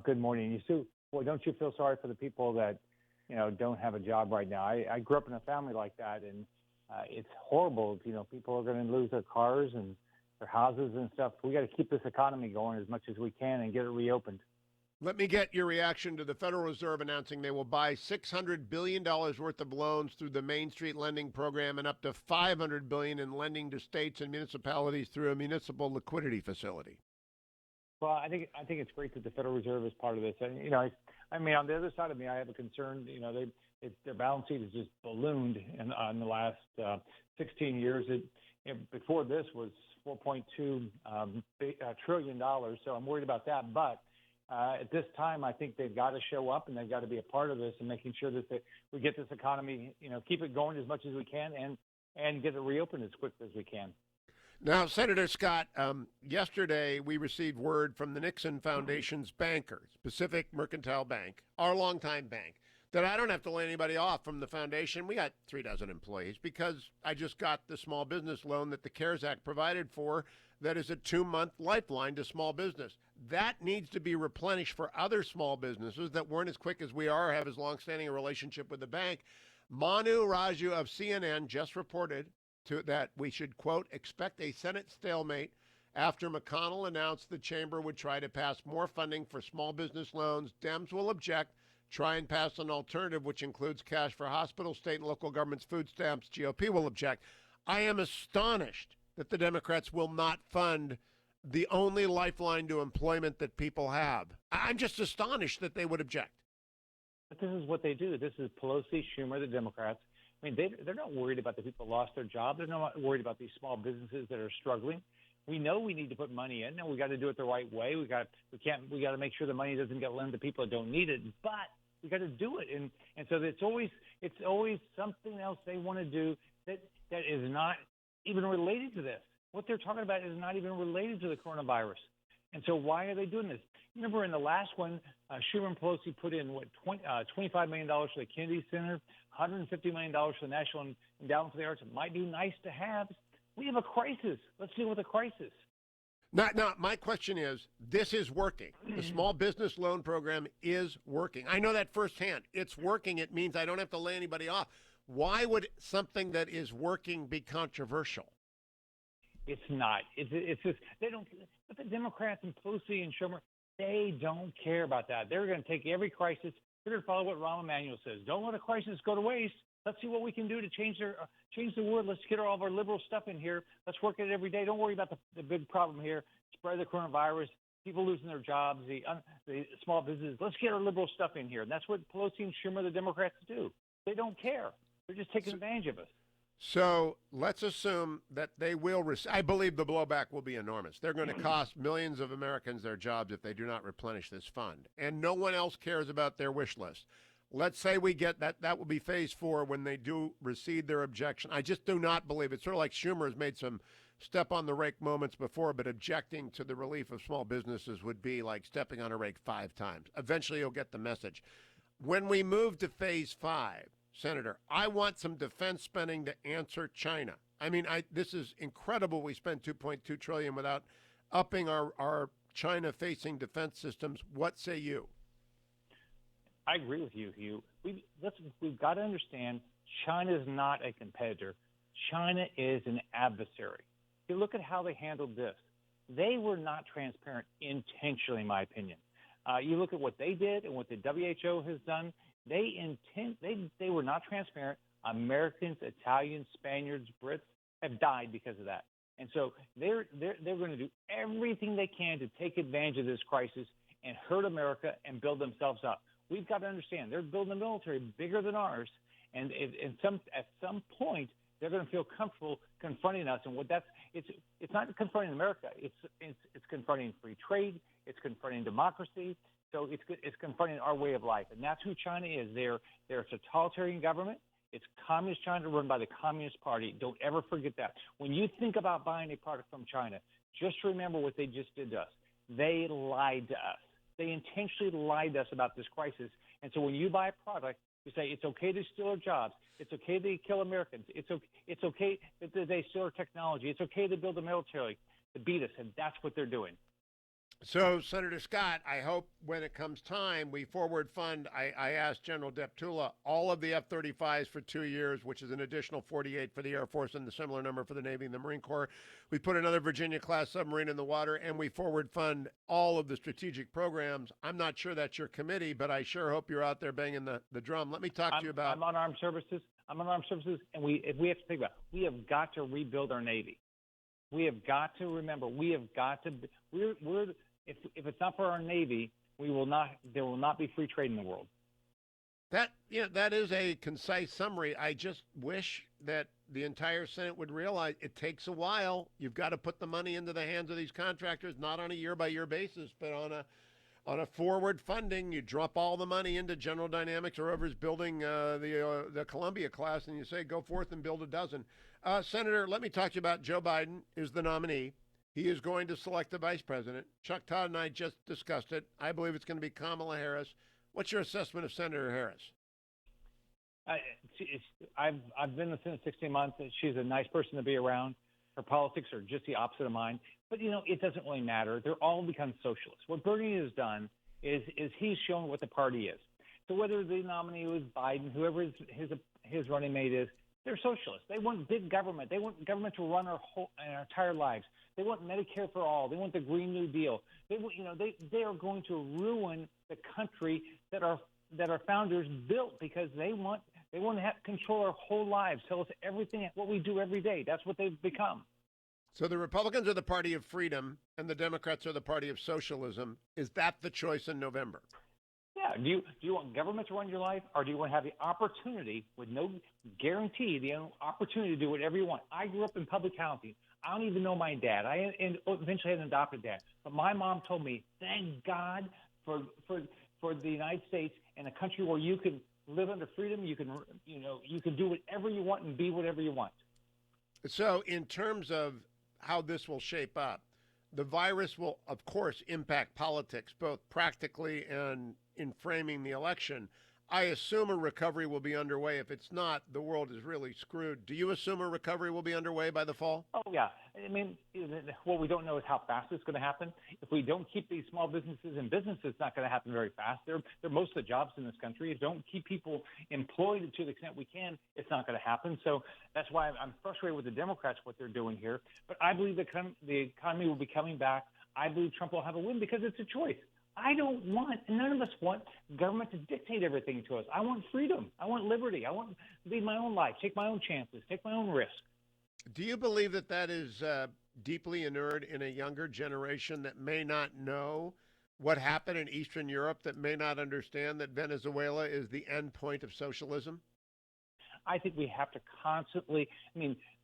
Good morning. Well, don't you feel sorry for the people that, don't have a job right now? I grew up in a family like that, and it's horrible. People are going to lose their cars and their houses and stuff. We got to keep this economy going as much as we can and get it reopened. Let me get your reaction to the Federal Reserve announcing they will buy $600 billion worth of loans through the Main Street Lending Program and up to $500 billion in lending to states and municipalities through a municipal liquidity facility. Well, I think it's great that the Federal Reserve is part of this. And on the other side of me, I have a concern. Their balance sheet has just ballooned in the last 16 years. Before this was $4.2 trillion. So I'm worried about that. But at this time, I think they've got to show up and they've got to be a part of this and making sure that we get this economy, keep it going as much as we can and get it reopened as quick as we can. Now, Senator Scott, yesterday we received word from the Nixon Foundation's bankers, Pacific Mercantile Bank, our longtime bank, that I don't have to lay anybody off from the foundation. We got 36 employees because I just got the small business loan that the CARES Act provided for that is a 2-month lifeline to small business. That needs to be replenished for other small businesses that weren't as quick as we are, have as long-standing a relationship with the bank. Manu Raju of CNN just reported that we should, quote, expect a Senate stalemate after McConnell announced the chamber would try to pass more funding for small business loans. Dems will object, try and pass an alternative, which includes cash for hospitals, state and local governments, food stamps. GOP will object. I am astonished that the Democrats will not fund the only lifeline to employment that people have. I'm just astonished that they would object. But this is what they do. This is Pelosi, Schumer, the Democrats. I mean, they're not worried about the people who lost their job. They're not worried about these small businesses that are struggling. We know we need to put money in, and we got to do it the right way. We got to make sure the money doesn't get lent to people that don't need it. But we got to do it, and so it's always something else they want to do that is not even related to this. What they're talking about is not even related to the coronavirus. And so why are they doing this? Remember in the last one, Schumer and Pelosi put in, $25 million for the Kennedy Center, $150 million for the National Endowment for the Arts. It might be nice to have. We have a crisis. Let's deal with the crisis. Now, my question is, this is working. The small business loan program is working. I know that firsthand. It's working. It means I don't have to lay anybody off. Why would something that is working be controversial? It's not. It's just they don't. But the Democrats and Pelosi and Schumer, they don't care about that. They're going to take every crisis. They're going to follow what Rahm Emanuel says. Don't let a crisis go to waste. Let's see what we can do to change the world. Let's get all of our liberal stuff in here. Let's work at it every day. Don't worry about the big problem here. Spread the coronavirus, people losing their jobs, the small businesses. Let's get our liberal stuff in here. And that's what Pelosi and Schumer, the Democrats, do. They don't care. They're just taking advantage of us. So let's assume that they will I believe the blowback will be enormous. They're going to cost millions of Americans their jobs if they do not replenish this fund. And no one else cares about their wish list. Let's say we get that. That will be phase 4 when they do recede their objection. I just do not believe it's sort of like Schumer has made some step on the rake moments before, but objecting to the relief of small businesses would be like stepping on a rake 5 times. Eventually you'll get the message. When we move to phase 5, Senator, I want some defense spending to answer China. I mean, this is incredible. We spend $2.2 trillion without upping our China-facing defense systems. What say you? I agree with you, Hugh. We've got to understand China is not a competitor. China is an adversary. You look at how they handled this. They were not transparent intentionally, in my opinion. You look at what they did and what the WHO has done. They were not transparent. Americans, Italians, Spaniards, Brits have died because of that. And so they're going to do everything they can to take advantage of this crisis and hurt America and build themselves up. We've got to understand they're building a military bigger than ours, and at some point they're going to feel comfortable confronting us. And it's not confronting America. It's confronting free trade. It's confronting democracy. So it's confronting our way of life, and that's who China is. They're a totalitarian government. It's communist China run by the Communist Party. Don't ever forget that. When you think about buying a product from China, just remember what they just did to us. They lied to us. They intentionally lied to us about this crisis. And so when you buy a product, you say it's okay to steal our jobs. It's okay to kill Americans. It's okay that they steal our technology. It's okay to build a military to beat us, and that's what they're doing. So, Senator Scott, I hope when it comes time, we forward fund. I asked General Deptula all of the F 35s for 2 years, which is an additional 48 for the Air Force and the similar number for the Navy and the Marine Corps. We put another Virginia class submarine in the water, and we forward fund all of the strategic programs. I'm not sure that's your committee, but I sure hope you're out there banging the drum. Let me talk to you about. I'm on armed services. I'm on armed services, and if we have to think about it, we have got to rebuild our Navy. We have got to remember. We have got to. We're if it's not for our Navy, we will not. There will not be free trade in the world. That is a concise summary. I just wish that the entire Senate would realize it takes a while. You've got to put the money into the hands of these contractors, not on a year-by-year basis, but on a forward funding. You drop all the money into General Dynamics or whoever's building the Columbia class, and you say, go forth and build a dozen. Senator, let me talk to you about Joe Biden is the nominee. He is going to select the vice president. Chuck Todd and I just discussed it. I believe it's going to be Kamala Harris. What's your assessment of Senator Harris? I've been in the Senate 16 months. She's a nice person to be around. Her politics are just the opposite of mine. But, it doesn't really matter. They're all become socialists. What Bernie has done is he's shown what the party is. So whether the nominee was Biden, whoever his running mate is, they're socialists. They want big government. They want government to run our entire lives. They want Medicare for all. They want the Green New Deal. They are going to ruin the country that our founders built because they want to have control our whole lives, tell us everything, what we do every day. That's what they've become. So the Republicans are the party of freedom and the Democrats are the party of socialism. Is that the choice in November? Yeah. Do you want government to run your life, or do you want to have the opportunity, with no guarantee, the opportunity to do whatever you want? I grew up in public housing. I don't even know my dad. I eventually had an adopted dad. But my mom told me, thank God for the United States and a country where you can live under freedom. You can do whatever you want and be whatever you want. So in terms of how this will shape up, the virus will, of course, impact politics, both practically and in framing the election. I assume a recovery will be underway. If it's not, the world is really screwed. Do you assume a recovery will be underway by the fall? Oh, yeah. I mean, what we don't know is how fast it's going to happen. If we don't keep these small businesses in business, it's not going to happen very fast. They're most of the jobs in this country. If we don't keep people employed to the extent we can, it's not going to happen. So that's why I'm frustrated with the Democrats, what they're doing here. But I believe the economy will be coming back. I believe Trump will have a win because it's a choice. None of us want government to dictate everything to us. I want freedom. I want liberty. I want to lead my own life, take my own chances, take my own risks. Do you believe that is deeply inured in a younger generation that may not know what happened in Eastern Europe, that may not understand that Venezuela is the end point of socialism? I think we have to constantly,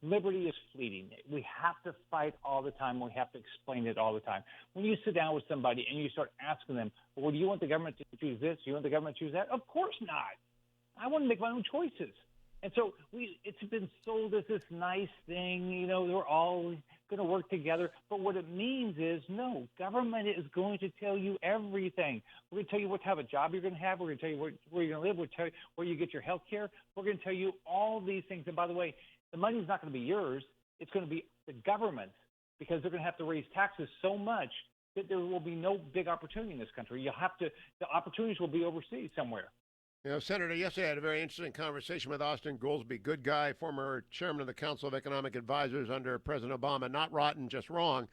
liberty is fleeting. We have to fight all the time. We have to explain it all the time. When you sit down with somebody and you start asking them, well, do you want the government to choose this? Do you want the government to choose that? Of course not. I want to make my own choices. And so it's been sold as this nice thing, we're all going to work together. But what it means is, no, government is going to tell you everything. We're going to tell you what type of job you're going to have. We're going to tell you where you're going to live. We're going to tell you where you get your health care. We're going to tell you all these things. And by the way, the money is not going to be yours. It's going to be the government's, because they're going to have to raise taxes so much that there will be no big opportunity in this country. The opportunities will be overseas somewhere. Senator, yesterday I had a very interesting conversation with Austin Goolsbee, good guy, former chairman of the Council of Economic Advisors under President Obama, not rotten, just wrong.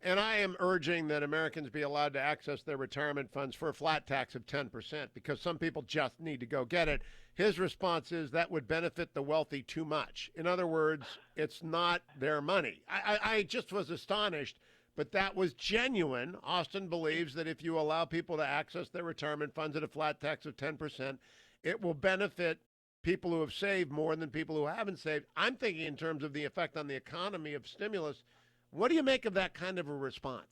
And I am urging that Americans be allowed to access their retirement funds for a flat tax of 10% because some people just need to go get it. His response is that would benefit the wealthy too much. In other words, it's not their money. I just was astonished, but that was genuine. Austin believes that if you allow people to access their retirement funds at a flat tax of 10%, it will benefit people who have saved more than people who haven't saved. I'm thinking in terms of the effect on the economy of stimulus. What do you make of that kind of a response?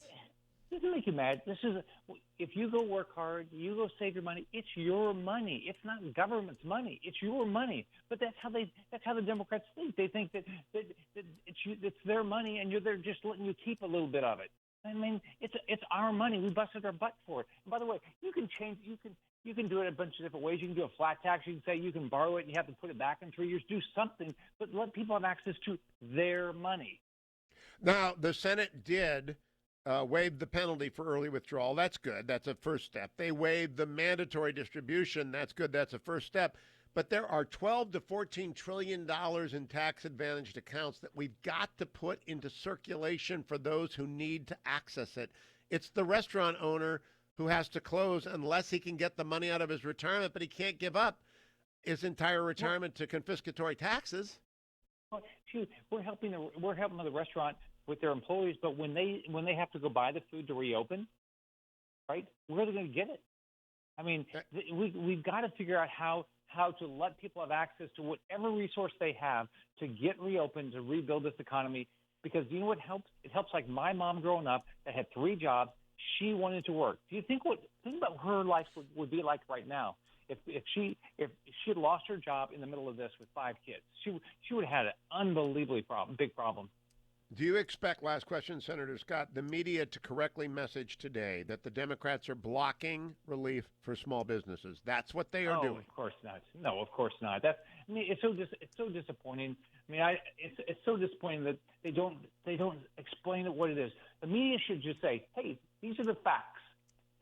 It doesn't make you mad. If you go work hard, you go save your money. It's your money. It's not government's money. It's your money. But that's how the Democrats think. They think that it's their money, and they're just letting you keep a little bit of it. It's our money. We busted our butt for it. And by the way, you can do it a bunch of different ways. You can do a flat tax. You can say you can borrow it and you have to put it back in 3 years. Do something, but let people have access to their money. Now, the Senate did waived the penalty for early withdrawal. That's good. That's a first step. They waived the mandatory distribution. That's good. That's a first step. But there are 12 to 14 trillion dollars in tax advantaged accounts that we've got to put into circulation for those who need to access it. It's the restaurant owner who has to close unless he can get the money out of his retirement, but he can't give up his entire retirement to confiscatory taxes. Well, shoot, we're helping the restaurant with their employees, but when they have to go buy the food to reopen, right? Where are they going to get it? I mean, we've got to figure out how to let people have access to whatever resource they have to get reopened, to rebuild this economy. Because you know what helps? It helps like my mom growing up that had 3 jobs. She wanted to work. Do you think about her life would be like right now? If she had lost her job in the middle of this with 5 kids, she would have had an unbelievably big problem. Do you expect, last question, Senator Scott, the media to correctly message today that the Democrats are blocking relief for small businesses? That's what they are doing. Of course not. No, of course not. It's so disappointing. I mean, it's so disappointing that they don't explain what it is. The media should just say, "Hey, these are the facts."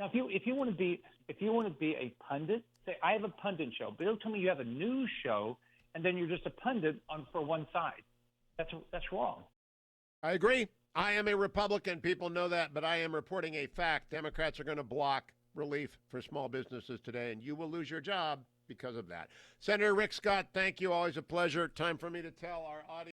Now, if you want to be a pundit, say I have a pundit show, but don't tell me you have a news show and then you're just a pundit for one side. That's wrong. I agree. I am a Republican. People know that, but I am reporting a fact. Democrats are going to block relief for small businesses today, and you will lose your job because of that. Senator Rick Scott, thank you. Always a pleasure. Time for me to tell our audience.